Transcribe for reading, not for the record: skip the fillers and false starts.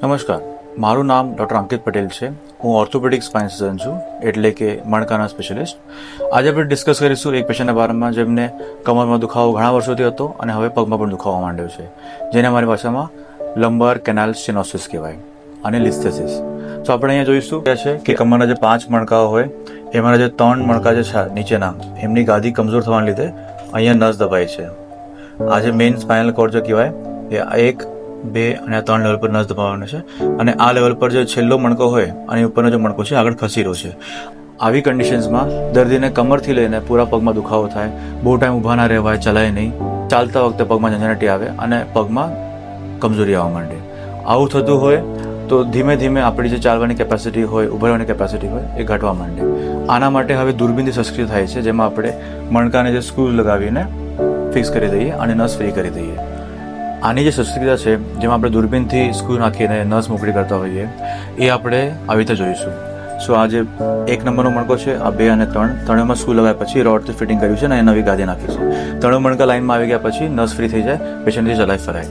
નમસ્કાર, મારું નામ ડૉક્ટર અંકિત પટેલ છે. હું ઓર્થોપેડિક સ્પાઇન સર્જન છું, એટલે કે મણકાના સ્પેશિયલિસ્ટ. આજે આપણે ડિસ્કસ કરીશું એક પેશન્ટના બારામાં જેમને કમરમાં દુખાવો ઘણા વર્ષોથી હતો અને હવે પગમાં પણ દુખાવા માંડ્યો છે, જેને અમારી ભાષામાં લંબર કેનાલ સ્ટેનોસિસ કહેવાય અને લિસ્થેસિસ. તો આપણે અહીંયા જોઈશું કે કમરના જે 5 મણકાઓ હોય એમાંના જે 3 મણકા જે છે નીચેના, એમની ગાદી કમજોર થવાને લીધે અહીંયા નસ દબાય છે. આ જે મેઇન સ્પાઇનલ કોર્ડ જે કહેવાય એ 1, 2 અને 3 લેવલ પર નસ દબાવવાનો છે, અને આ લેવલ પર જે છેલ્લો મણકો હોય અને ઉપરનો જે મણકો છે આગળ ખસી રહ્યો છે. આવી કન્ડિશન્સમાં દર્દીને કમરથી લઈને પૂરા પગમાં દુખાવો થાય, બહુ ટાઈમ ઊભા ના રહેવાય, ચલાય નહીં, ચાલતા વખતે પગમાં ઝંઝનાટી આવે અને પગમાં કમજોરી આવવા માંડે. આવું થતું હોય તો ધીમે ધીમે આપણી જે ચાલવાની કેપેસિટી હોય, ઊભા રહેવાની કેપેસિટી હોય એ ઘટવા માંડે. આના માટે હવે દૂરબીનથી શસ્ત્રક્રિયા થાય છે, જેમાં આપણે મણકાને જે સ્ક્રૂ લગાવીને ફિક્સ કરી દઈએ અને નસ ફ્રી કરી દઈએ. આની જે શસ્ત્રક્રિયા છે, જેમાં આપણે દૂરબીનથી સ્ક્રૂ નાખીને નસ મોકળી કરતા હોઈએ, એ આપણે આવી રીતે જોઈશું. સો આ જે 1 નંબરનો મણકો છે, આ 2 અને 3, ત્રણેયમાં સ્ક્રૂ લગાવ્યા પછી રોડથી ફિટિંગ કર્યું છે અને નવી ગાદી નાખીશું. ત્રણેય મણકા લાઈનમાં આવી ગયા પછી નસ ફ્રી થઈ જાય, પેશન્ટથી ચલાવી ફરાય.